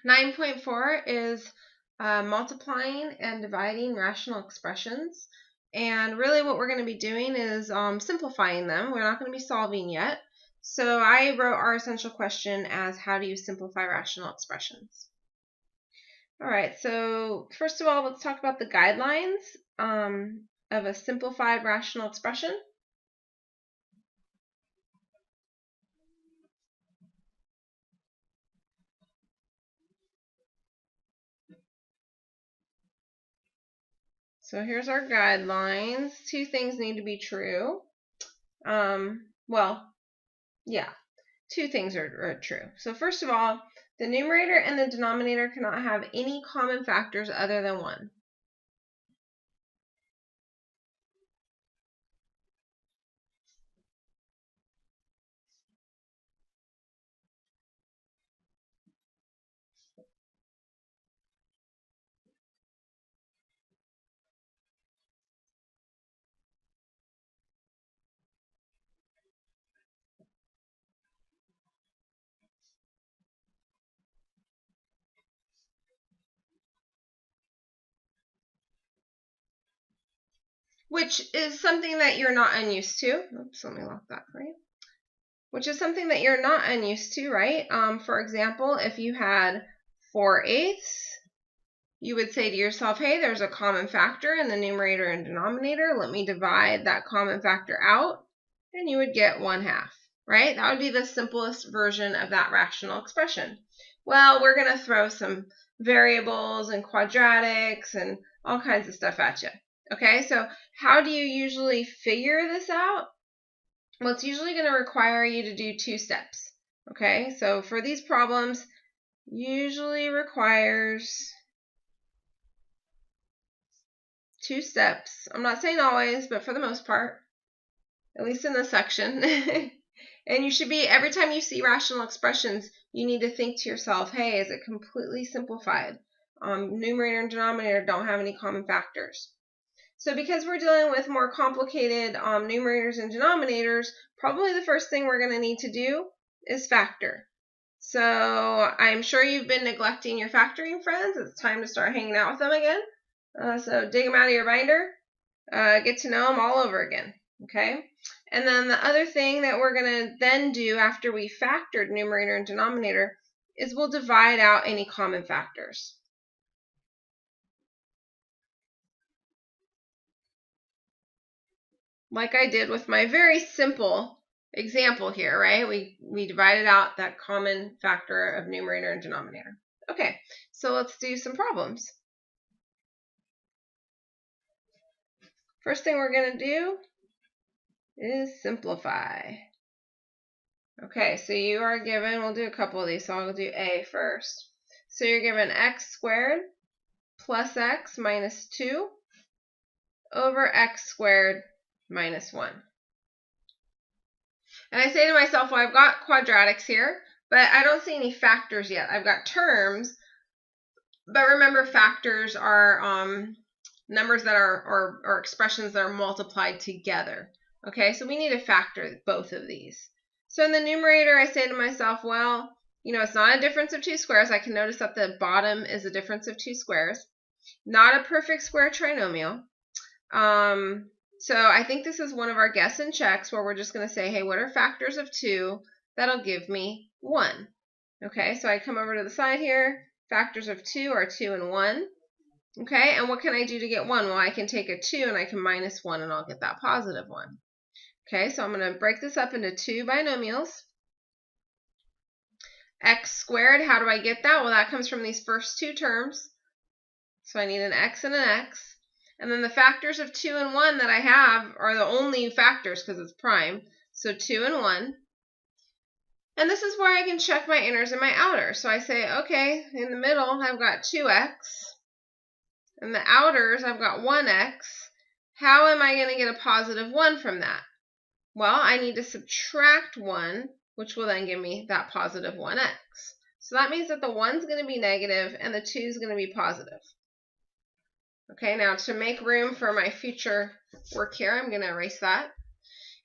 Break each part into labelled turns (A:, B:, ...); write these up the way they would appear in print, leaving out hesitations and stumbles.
A: 9.4 is multiplying and dividing rational expressions. And really what we're going to be doing is simplifying them. We're not going to be solving yet. So I wrote our essential question as how do you simplify rational expressions? All right, so first of all, let's talk about the guidelines of a simplified rational expression. So here's our guidelines. Two things need to be true. Two things are true. So first of all, the numerator and the denominator cannot have any common factors other than 1. Which is something that you're not unused to. Oops, let me lock that for you. Which is something that you're not unused to, right? For example, if you had 4/8, you would say to yourself, hey, there's a common factor in the numerator and denominator. Let me divide that common factor out, and you would get 1/2, right? That would be the simplest version of that rational expression. Well, we're going to throw some variables and quadratics and all kinds of stuff at you. Okay, so how do you usually figure this out? Well, it's usually going to require you to do 2 steps. Okay, so for these problems, usually requires 2 steps. I'm not saying always, but for the most part, at least in this section. And you should be, every time you see rational expressions, you need to think to yourself, hey, is it completely simplified? Numerator and denominator don't have any common factors. So because we're dealing with more complicated numerators and denominators, probably the first thing we're going to need to do is factor. So I'm sure you've been neglecting your factoring friends. It's time to start hanging out with them again. So dig them out of your binder, get to know them all over again, okay? And then the other thing that we're going to then do after we factored numerator and denominator is we'll divide out any common factors. Like I did with my very simple example here, right? We divided out that common factor of numerator and denominator. Okay, so let's do some problems. First thing we're going to do is simplify. Okay, so you are given, we'll do a couple of these, so I'll do A first. So you're given x squared plus x minus 2 over x squared minus 1. And I say to myself, well, I've got quadratics here, but I don't see any factors yet. I've got terms, but remember, factors are numbers that are or expressions that are multiplied together. Okay, so we need to factor both of these. So in the numerator, I say to myself, well, it's not a difference of 2 squares. I can notice that the bottom is a difference of 2 squares. Not a perfect square trinomial. So I think this is one of our guess and checks where we're just going to say, hey, what are factors of 2? That'll give me 1. Okay, so I come over to the side here. Factors of 2 are 2 and 1. Okay, and what can I do to get 1? Well, I can take a 2 and I can minus 1 and I'll get that positive 1. Okay, so I'm going to break this up into 2 binomials. X squared, how do I get that? Well, that comes from these first 2 terms. So I need an x and an x. And then the factors of 2 and 1 that I have are the only factors because it's prime. So 2 and 1. And this is where I can check my inners and my outers. So I say, okay, in the middle, I've got 2x. In the outers, I've got 1x. How am I going to get a positive 1 from that? Well, I need to subtract 1, which will then give me that positive 1x. So that means that the 1's going to be negative and the 2's going to be positive. Okay, now to make room for my future work here, I'm going to erase that.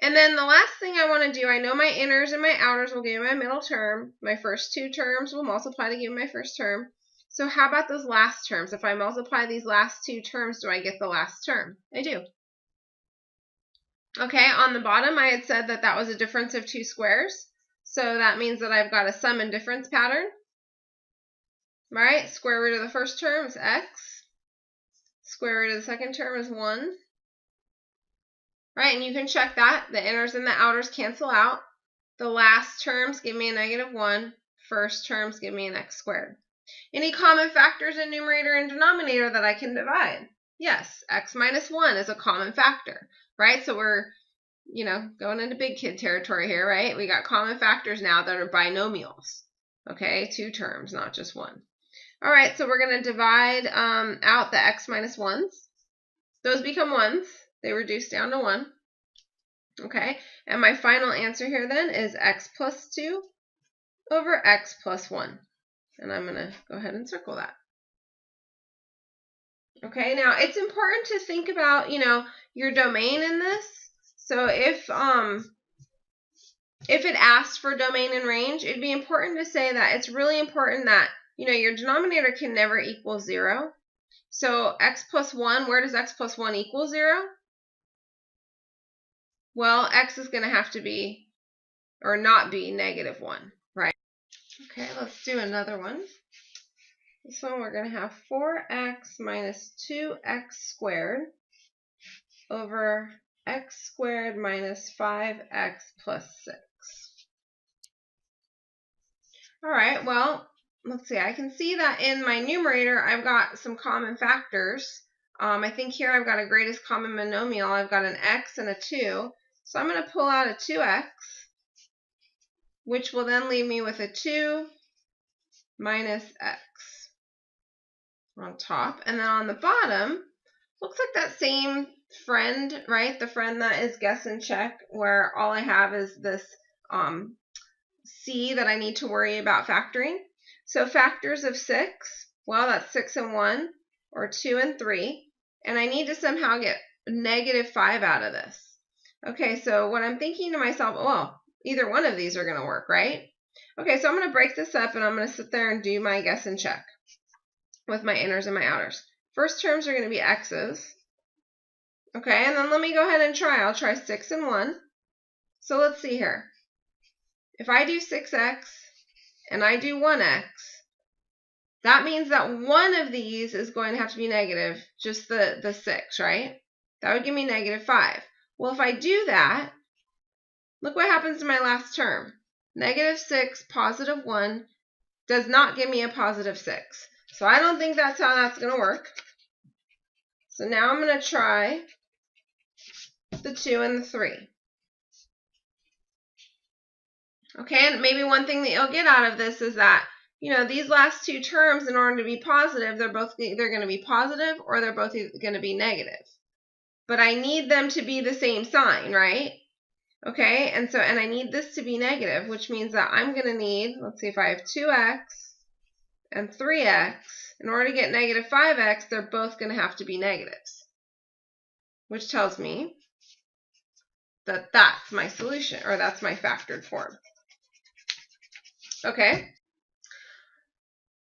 A: And then the last thing I want to do, I know my inners and my outers will give me my middle term. My first two terms will multiply to give me my first term. So how about those last terms? If I multiply these last two terms, do I get the last term? I do. Okay, on the bottom, I had said that that was a difference of two squares. So that means that I've got a sum and difference pattern. All right, square root of the first term is x. Square root of the second term is 1. Right, and you can check that. The inners and the outers cancel out. The last terms give me a -1. First terms give me an x squared. Any common factors in numerator and denominator that I can divide? Yes, x minus 1 is a common factor, right? So we're, going into big kid territory here, right? We got common factors now that are binomials. Okay, two terms, not just one. All right, so we're going to divide out the x minus 1s. Those become 1s. They reduce down to 1. Okay, and my final answer here then is x plus 2 over x plus 1. And I'm going to go ahead and circle that. Okay, now it's important to think about, your domain in this. So if it asks for domain and range, it'd be important to say that it's really important that, your denominator can never equal 0. So x plus 1, where does x plus 1 equal 0? Well, x is going to have to be, or not be, -1, right? Okay, let's do another one. This one we're going to have 4x minus 2x squared over x squared minus 5x plus 6. All right, well, let's see. I can see that in my numerator, I've got some common factors. I think here I've got a greatest common monomial. I've got an x and a 2. So I'm going to pull out a 2x, which will then leave me with a 2 minus x on top. And then on the bottom, looks like that same friend, right? The friend that is guess and check, where all I have is this c that I need to worry about factoring. So factors of 6, well, that's 6 and 1, or 2 and 3. And I need to somehow get -5 out of this. Okay, so what I'm thinking to myself, well, either one of these are going to work, right? Okay, so I'm going to break this up, and I'm going to sit there and do my guess and check with my inners and my outers. First terms are going to be x's. Okay, and then let me go ahead and try. I'll try 6 and 1. So let's see here. If I do 6x and I do 1x, that means that one of these is going to have to be negative, just the 6, right? That would give me -5. Well, if I do that, look what happens to my last term. -6, +1 does not give me a +6. So I don't think that's how that's going to work. So now I'm going to try the 2 and the 3. Okay, and maybe one thing that you'll get out of this is that, these last two terms, in order to be positive, they're both either going to be positive or they're both going to be negative. But I need them to be the same sign, right? Okay, and I need this to be negative, which means that I'm going to need, let's see, if I have 2x and 3x, in order to get -5x, they're both going to have to be negatives, which tells me that that's my solution, or that's my factored form. Okay.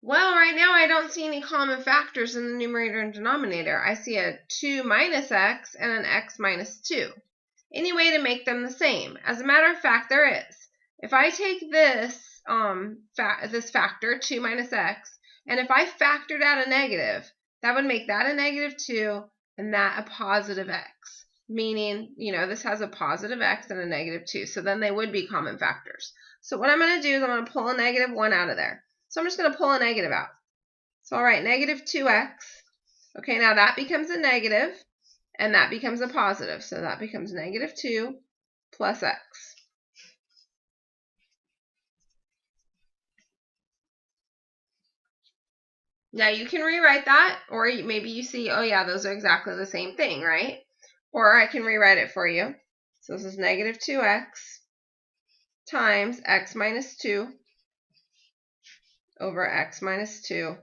A: Well, right now I don't see any common factors in the numerator and denominator. I see a 2 minus x and an x minus 2. Any way to make them the same? As a matter of fact, there is. If I take this this factor, 2 minus x, and if I factored out a negative, that would make that a -2 and that a positive x. Meaning, this has a positive x and a -2. So then they would be common factors. So what I'm going to do is I'm going to pull a -1 out of there. So I'm just going to pull a negative out. So I'll write -2x. Okay, now that becomes a negative, and that becomes a positive. So that becomes -2 plus x. Now you can rewrite that, or maybe you see, oh yeah, those are exactly the same thing, right? Or I can rewrite it for you. So this is -2x times x minus 2 over x minus 2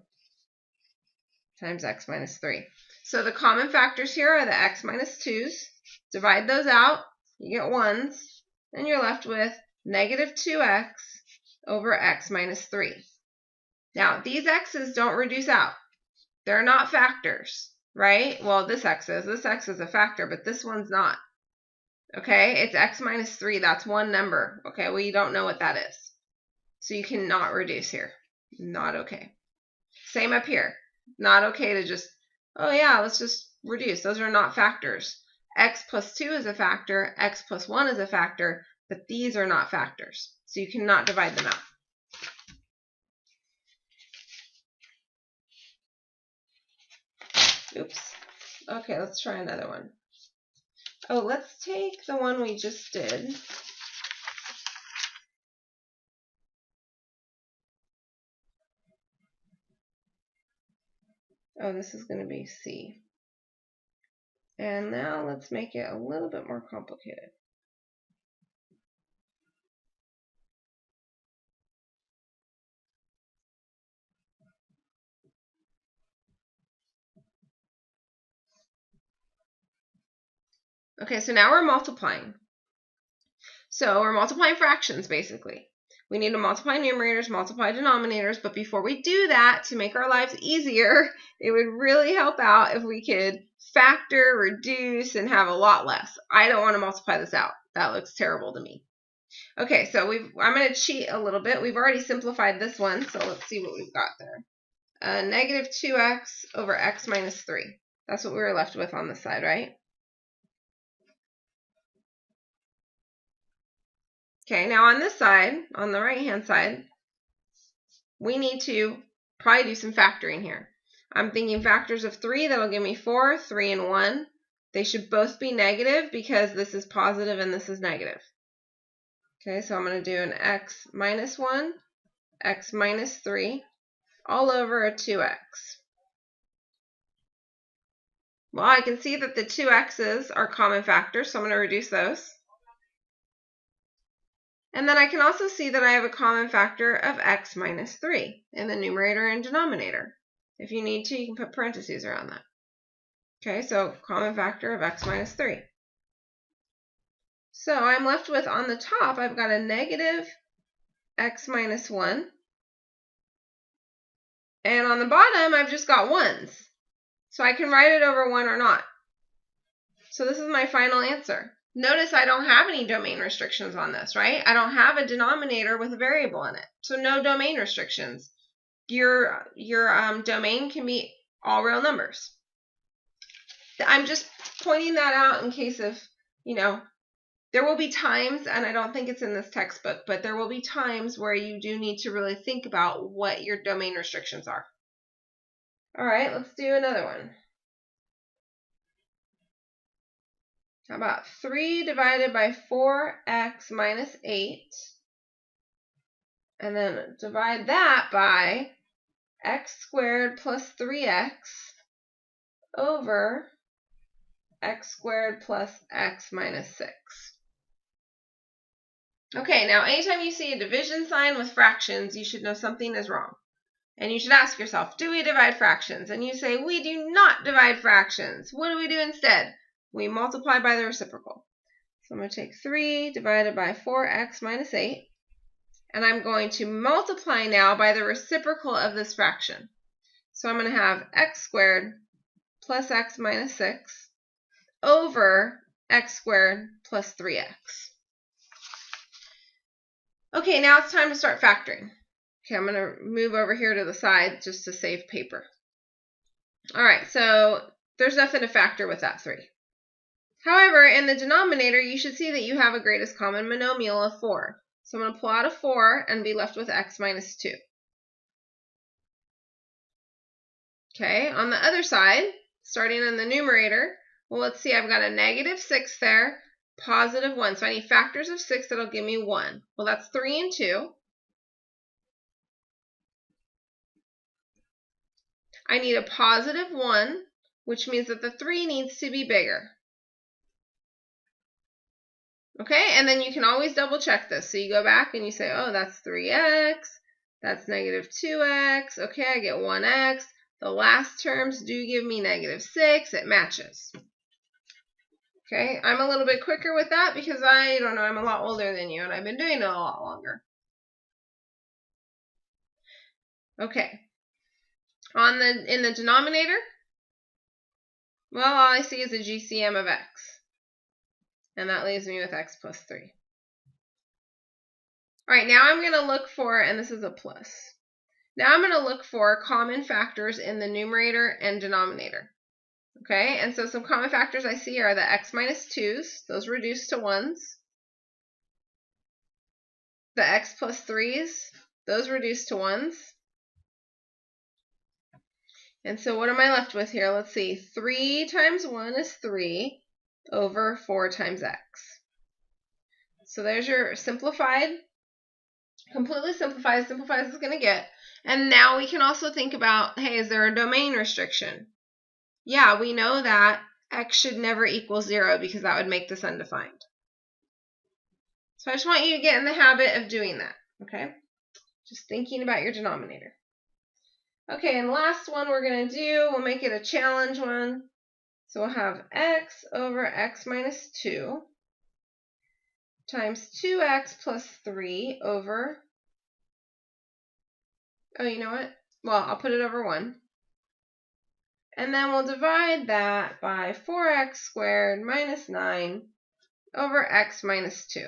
A: times x minus 3. So the common factors here are the x minus 2's. Divide those out. you get 1s, and you're left with negative 2x over x minus 3. Now, these x's don't reduce out. They're not factors, right? Well, this x is. This x is a factor, but this one's not. Okay, it's x minus 3. That's one number. Okay, well, you don't know what that is. So you cannot reduce here. Not okay. Same up here. Not okay to just, oh yeah, let's just reduce. Those are not factors. X plus 2 is a factor. X plus 1 is a factor. But these are not factors. So you cannot divide them out. Oops. Okay, let's try another one. Oh, let's take the one we just did. Oh, this is going to be C. And now let's make it a little bit more complicated. Okay, so now we're multiplying. So we're multiplying fractions, basically. We need to multiply numerators, multiply denominators, but before we do that, to make our lives easier, it would really help out if we could factor, reduce, and have a lot less. I don't want to multiply this out. That looks terrible to me. Okay, so I'm going to cheat a little bit. We've already simplified this one, so let's see what we've got there. Negative 2x over x minus 3. That's what we were left with on this side, right? Okay, now on this side, on the right-hand side, we need to probably do some factoring here. I'm thinking factors of 3, that'll give me 4, 3, and 1. They should both be negative because this is positive and this is negative. Okay, so I'm going to do an x minus 1, x minus 3, all over a 2x. Well, I can see that the 2x's are common factors, so I'm going to reduce those. And then I can also see that I have a common factor of x minus 3 in the numerator and denominator. If you need to, you can put parentheses around that. Okay, so common factor of x minus 3. So I'm left with, on the top, I've got a negative x minus 1. And on the bottom, I've just got 1s. So I can write it over 1 or not. So this is my final answer. Notice I don't have any domain restrictions on this, right? I don't have a denominator with a variable in it. So no domain restrictions. Your domain can be all real numbers. I'm just pointing that out in case of, there will be times, and I don't think it's in this textbook, but there will be times where you do need to really think about what your domain restrictions are. All right, let's do another one. How about 3 divided by 4x minus 8, and then divide that by x squared plus 3x over x squared plus x minus 6. Okay, now anytime you see a division sign with fractions, you should know something is wrong. And you should ask yourself, do we divide fractions? And you say, we do not divide fractions. What do we do instead? We multiply by the reciprocal. So I'm going to take 3 divided by 4x minus 8. And I'm going to multiply now by the reciprocal of this fraction. So I'm going to have x squared plus x minus 6 over x squared plus 3x. Okay, now it's time to start factoring. Okay, I'm going to move over here to the side just to save paper. All right, so there's nothing to factor with that 3. However, in the denominator, you should see that you have a greatest common monomial of 4. So I'm going to pull out a 4 and be left with x minus 2. Okay, on the other side, starting in the numerator, well, let's see, I've got a negative 6 there, positive 1. So I need factors of 6 that'll give me 1. Well, that's 3 and 2. I need a positive 1, which means that the 3 needs to be bigger. Okay, and then you can always double check this. So you go back and you say, oh, that's 3x, that's negative 2x. Okay, I get 1x. The last terms do give me negative 6. It matches. Okay, I'm a little bit quicker with that because I don't know, I'm a lot older than you and I've been doing it a lot longer. Okay. In the denominator, well, all I see is a GCM of x. And that leaves me with x plus 3. All right, now I'm going to look for, and this is a plus. Now I'm going to look for common factors in the numerator and denominator. Okay, and so some common factors I see are the x minus 2's, those reduce to 1's. The x plus 3's, those reduce to 1's. And so what am I left with here? Let's see, 3 times 1 is 3 over 4 times x. So there's your simplified, completely simplified, as simplified as it's going to get. And now we can also think about, hey, is there a domain restriction? Yeah, we know that x should never equal 0 because that would make this undefined. So I just want you to get in the habit of doing that, okay? Just thinking about your denominator. Okay, and last one we're going to do, we'll make it a challenge one. So we'll have x over x minus 2 times 2x plus 3 over, oh, you know what? Well, I'll put it over 1. And then we'll divide that by 4x squared minus 9 over x minus 2.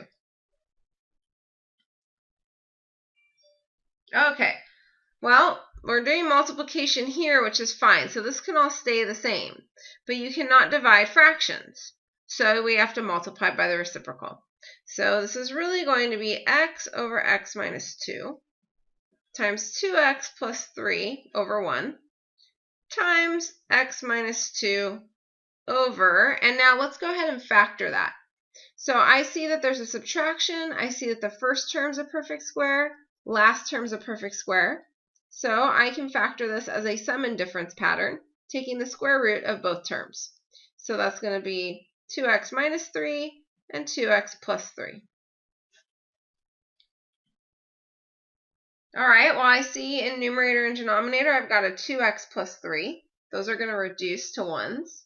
A: Okay, well, we're doing multiplication here, which is fine. So this can all stay the same. But you cannot divide fractions. So we have to multiply by the reciprocal. So this is really going to be x over x minus 2 times 2x plus 3 over 1 times x minus 2 over, and now let's go ahead and factor that. So I see that there's a subtraction. I see that the first term's a perfect square, last term's a perfect square. So I can factor this as a sum and difference pattern, taking the square root of both terms. So that's going to be 2x minus 3 and 2x plus 3. All right, well, I see in numerator and denominator, I've got a 2x plus 3. Those are going to reduce to 1's.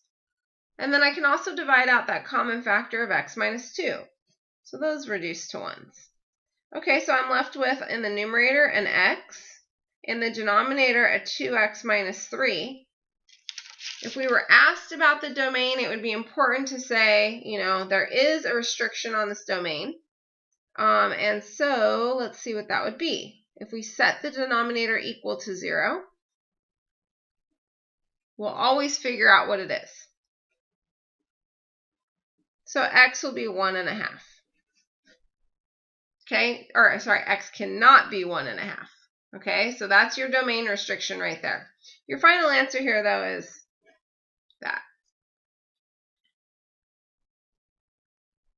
A: And then I can also divide out that common factor of x minus 2. So those reduce to 1's. Okay, so I'm left with, in the numerator, an x. In the denominator, a 2x minus 3. If we were asked about the domain, it would be important to say, you know, there is a restriction on this domain. And so let's see what that would be. If we set the denominator equal to 0, we'll always figure out what it is. So x will be 1.5. Okay, or sorry, x cannot be 1.5. Okay, so that's your domain restriction right there. Your final answer here, though, is